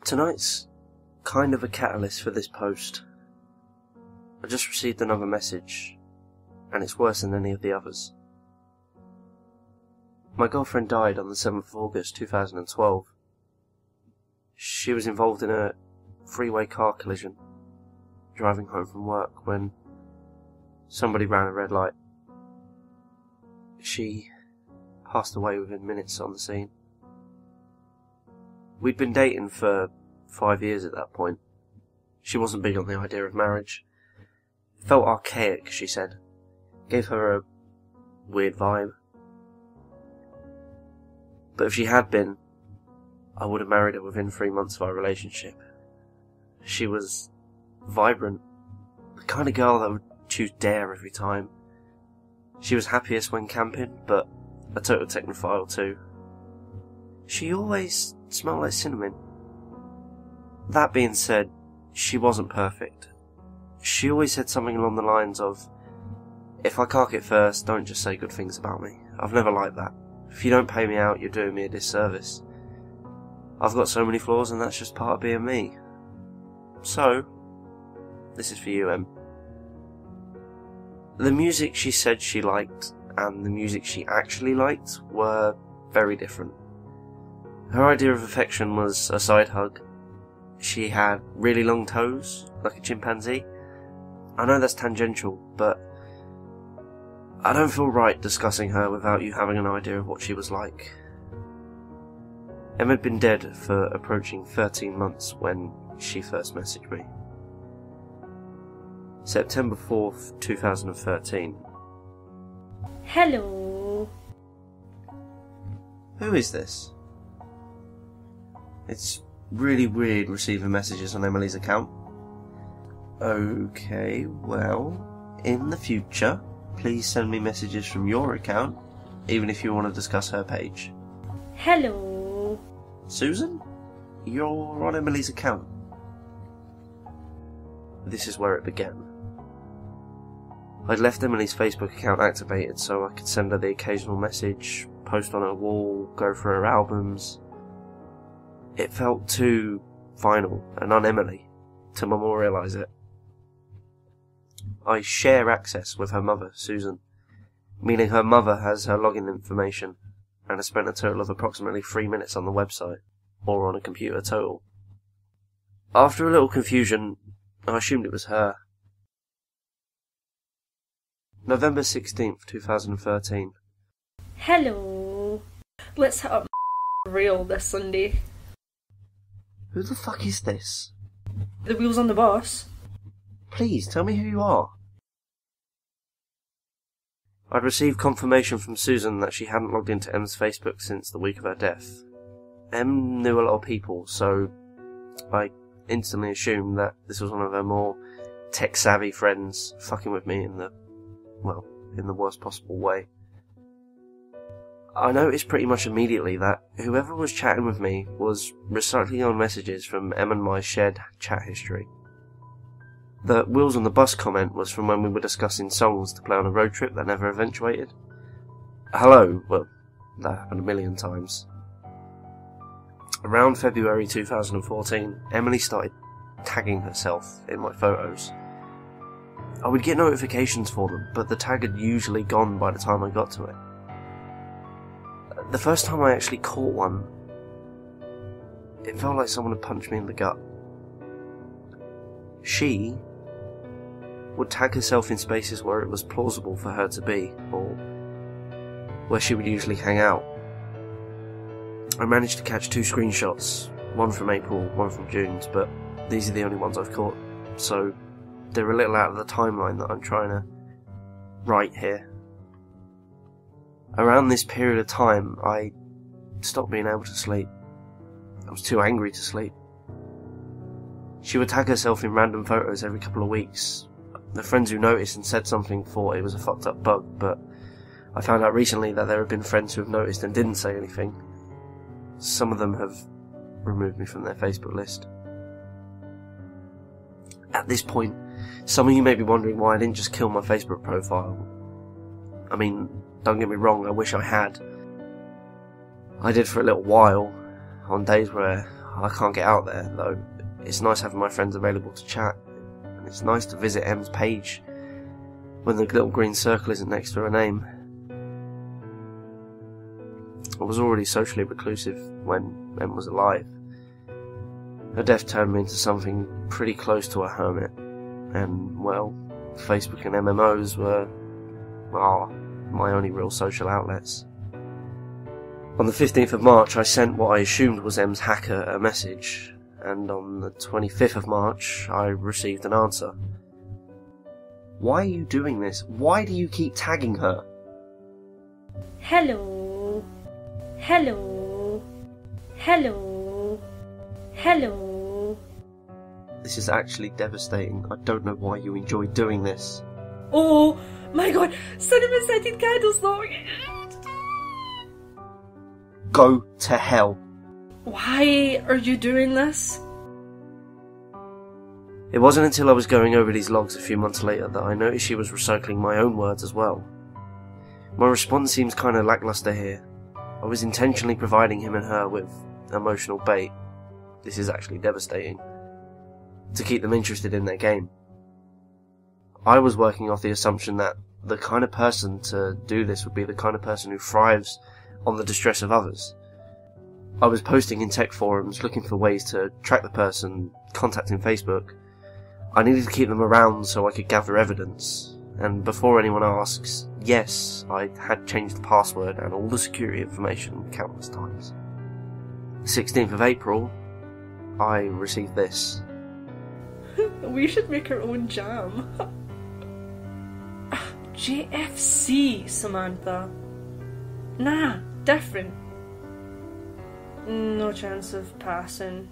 Tonight's kind of a catalyst for this post. I just received another message, and it's worse than any of the others. My girlfriend died on the 7th of August 2012. She was involved in a freeway car collision, driving home from work when somebody ran a red light. She passed away within minutes on the scene. We'd been dating for 5 years at that point. She wasn't big on the idea of marriage. It felt archaic, she said. Gave her a weird vibe. But if she had been, I would have married her within 3 months of our relationship. She was vibrant, the kind of girl that would choose dare every time. She was happiest when camping, but a total technophile too. She always smelled like cinnamon. That being said, she wasn't perfect. She always said something along the lines of, "If I cark it first, don't just say good things about me." I've never liked that. If you don't pay me out, you're doing me a disservice. I've got so many flaws, and that's just part of being me. So, this is for you, Em. The music she said she liked and the music she actually liked were very different. Her idea of affection was a side hug. She had really long toes, like a chimpanzee. I know that's tangential, but I don't feel right discussing her without you having an idea of what she was like. Em had been dead for approaching 13 months when she first messaged me. September 4th, 2013. Hello. Who is this? It's really weird receiving messages on Emily's account. Okay, well, in the future, please send me messages from your account, even if you want to discuss her page. Hello. Susan? You're on Emily's account. This is where it began. I'd left Emily's Facebook account activated so I could send her the occasional message, post on her wall, go through her albums. It felt too final and un-Emily to memorialise it. I share access with her mother, Susan, meaning her mother has her login information, and has spent a total of approximately 3 minutes on the website, or on a computer total. After a little confusion, I assumed it was her. November 16th, 2013. Hello. Let's hit up real this Sunday. Who the fuck is this? The wheels on the bus. Please, tell me who you are. I'd received confirmation from Susan that she hadn't logged into Em's Facebook since the week of her death. Em knew a lot of people, so I instantly assumed that this was one of her more tech-savvy friends fucking with me in the worst possible way. I noticed pretty much immediately that whoever was chatting with me was recycling on messages from Em and my shared chat history. The wheels on the bus comment was from when we were discussing songs to play on a road trip that never eventuated. Hello, well, that happened a million times. Around February 2014, Emily started tagging herself in my photos. I would get notifications for them, but the tag had usually gone by the time I got to it. The first time I actually caught one, it felt like someone had punched me in the gut. She would tag herself in spaces where it was plausible for her to be, or where she would usually hang out. I managed to catch 2 screenshots, one from April, one from June's, but these are the only ones I've caught, so they're a little out of the timeline that I'm trying to write here. Around this period of time, I stopped being able to sleep. I was too angry to sleep. She would tag herself in random photos every couple of weeks. The friends who noticed and said something thought it was a fucked up bug, but I found out recently that there have been friends who have noticed and didn't say anything. Some of them have removed me from their Facebook list. At this point, some of you may be wondering why I didn't just kill my Facebook profile. I mean, don't get me wrong, I wish I had. I did for a little while, on days where I can't get out there, though. It's nice having my friends available to chat, and it's nice to visit Em's page when the little green circle isn't next to her name. I was already socially reclusive when Em was alive. Her death turned me into something pretty close to a hermit, and, well, Facebook and MMOs were, my only real social outlets. On the 15th of March, I sent what I assumed was Em's hacker a message, and on the 25th of March, I received an answer. Why are you doing this? Why do you keep tagging her? Hello. Hello. Hello. Hello. This is actually devastating. I don't know why you enjoy doing this. Oh my god, cinnamon scented candles though. Go to hell. Why are you doing this? It wasn't until I was going over these logs a few months later that I noticed she was recycling my own words as well. My response seems kinda lackluster here. I was intentionally providing him and her with emotional bait. This is actually devastating. To keep them interested in their game. I was working off the assumption that the kind of person to do this would be the kind of person who thrives on the distress of others. I was posting in tech forums looking for ways to track the person, contacting Facebook. I needed to keep them around so I could gather evidence, and before anyone asks, yes, I had changed the password and all the security information countless times. 16th of April, I received this. We should make our own jam. JFC, Samantha. Nah, different. No chance of passing.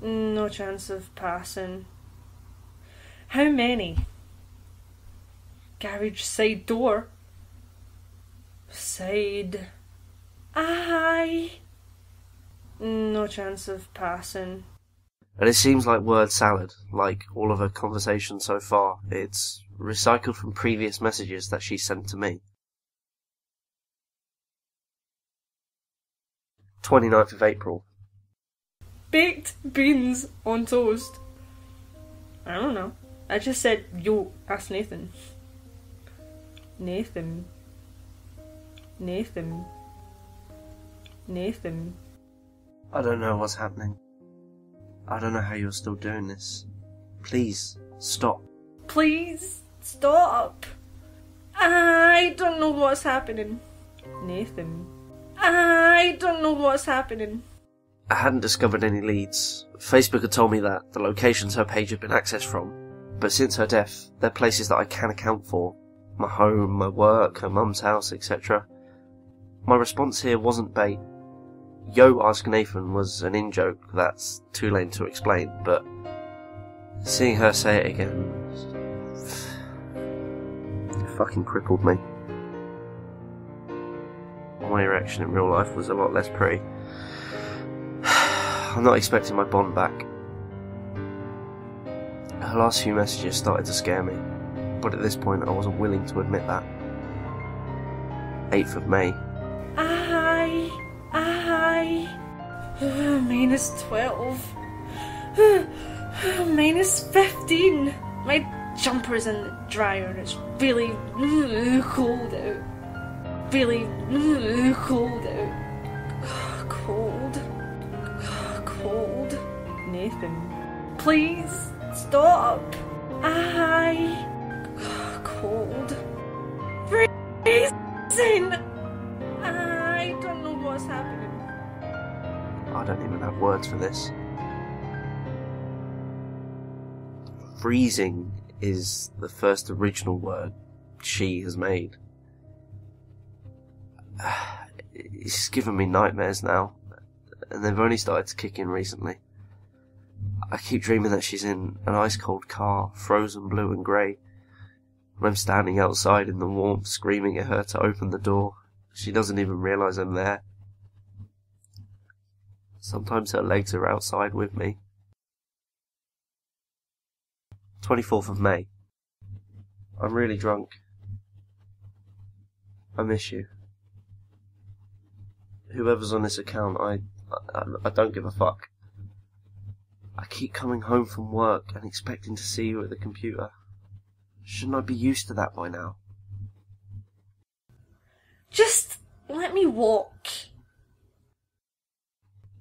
No chance of passing. How many? Garage side door. Side. Aye. No chance of passing. And it seems like word salad, like all of her conversation so far. It's recycled from previous messages that she sent to me. 29th of April. Baked beans on toast. I don't know. I just said, yo, ask Nathan. Nathan. Nathan. Nathan. I don't know what's happening. I don't know how you're still doing this. Please, stop. Please, stop. I don't know what's happening. Nathan. I don't know what's happening. I hadn't discovered any leads. Facebook had told me that the locations her page had been accessed from, but since her death, they're places that I can account for. My home, my work, her mum's house, etc. My response here wasn't bait. Yo, ask Nathan was an in-joke that's too lame to explain, but seeing her say it again fucking crippled me. My reaction in real life was a lot less pretty. I'm not expecting my bond back. Her last few messages started to scare me, but at this point I wasn't willing to admit that. 8th of May. Minus 12. Minus 15. My jumper's in the dryer and it's really cold out. Really cold out. Cold. Cold. Nathan. Please stop. Cold. Freezing. I don't know what's happening. I don't even have words for this. Freezing is the first original word she has made. It's given me nightmares now, and they've only started to kick in recently. I keep dreaming that she's in an ice-cold car, frozen blue and grey. When I'm standing outside in the warmth, screaming at her to open the door. She doesn't even realise I'm there. Sometimes her legs are outside with me. 24th of May. I'm really drunk. I miss you. Whoever's on this account, I don't give a fuck. I keep coming home from work and expecting to see you at the computer. Shouldn't I be used to that by now? Just let me walk.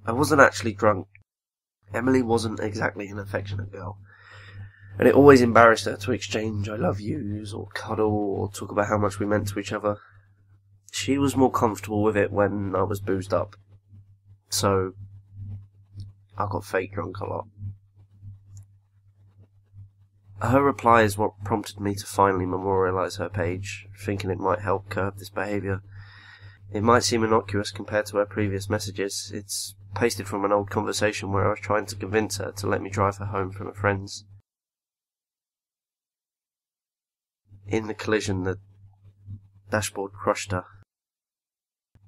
I wasn't actually drunk. Emily wasn't exactly an affectionate girl, and it always embarrassed her to exchange I love yous, or cuddle, or talk about how much we meant to each other. She was more comfortable with it when I was boozed up, so I got fake drunk a lot. Her reply is what prompted me to finally memorialise her page, thinking it might help curb this behaviour. It might seem innocuous compared to her previous messages. It's pasted from an old conversation where I was trying to convince her to let me drive her home from her friends. In the collision, the dashboard crushed her.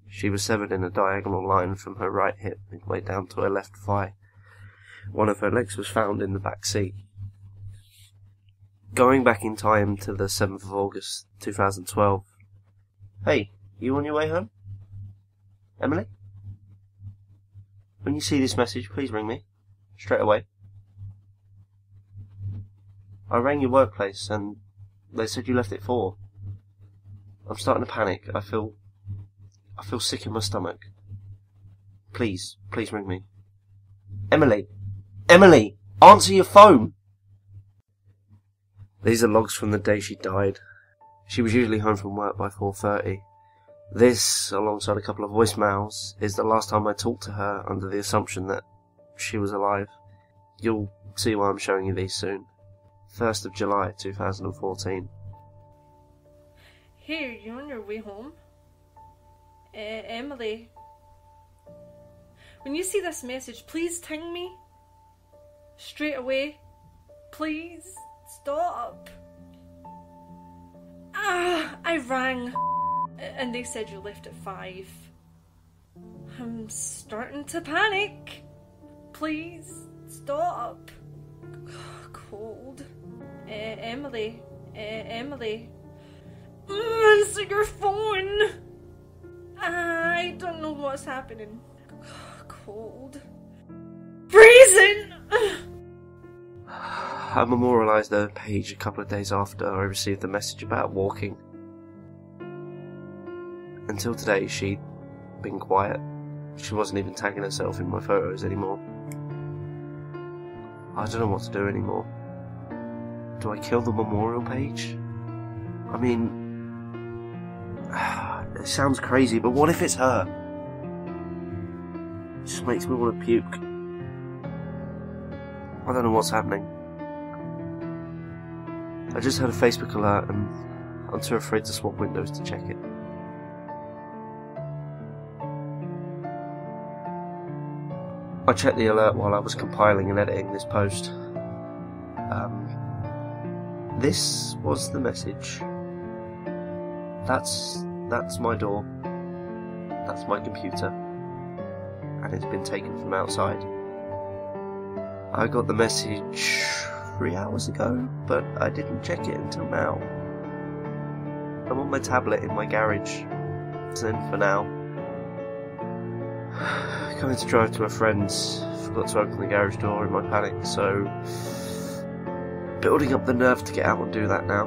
She was severed in a diagonal line from her right hip midway down to her left thigh. One of her legs was found in the back seat. Going back in time to the 7th of August, 2012. Hey, you on your way home? Emily? When you see this message, please ring me. Straight away. I rang your workplace and they said you left at 4. I'm starting to panic. I feel sick in my stomach. Please ring me. Emily! Emily! Answer your phone! These are logs from the day she died. She was usually home from work by 4:30. This, alongside a couple of voicemails, is the last time I talked to her under the assumption that she was alive. You'll see why I'm showing you these soon. 1st of July 2014. Hey, you on your way home? Emily. When you see this message, please ting me. Straight away. Please. Stop. I rang. And they said you left at 5. I'm starting to panic. Please. Stop. Cold. Emily. Emily. Answer your phone. I don't know what's happening. Cold. Freezing. I memorialised her page a couple of days after I received the message about walking. Until today, she'd been quiet. She wasn't even tagging herself in my photos anymore. I don't know what to do anymore. Do I kill the memorial page? I mean, it sounds crazy, but what if it's her? It just makes me want to puke. I don't know what's happening. I just had a Facebook alert and I'm too afraid to swap windows to check it. I checked the alert while I was compiling and editing this post. This was the message. That's my door. That's my computer. And it's been taken from outside. I got the message 3 hours ago, but I didn't check it until now. I'm on my tablet in my garage. Then for now. Going to drive to a friend's. Forgot to open the garage door in my panic, so building up the nerve to get out and do that now.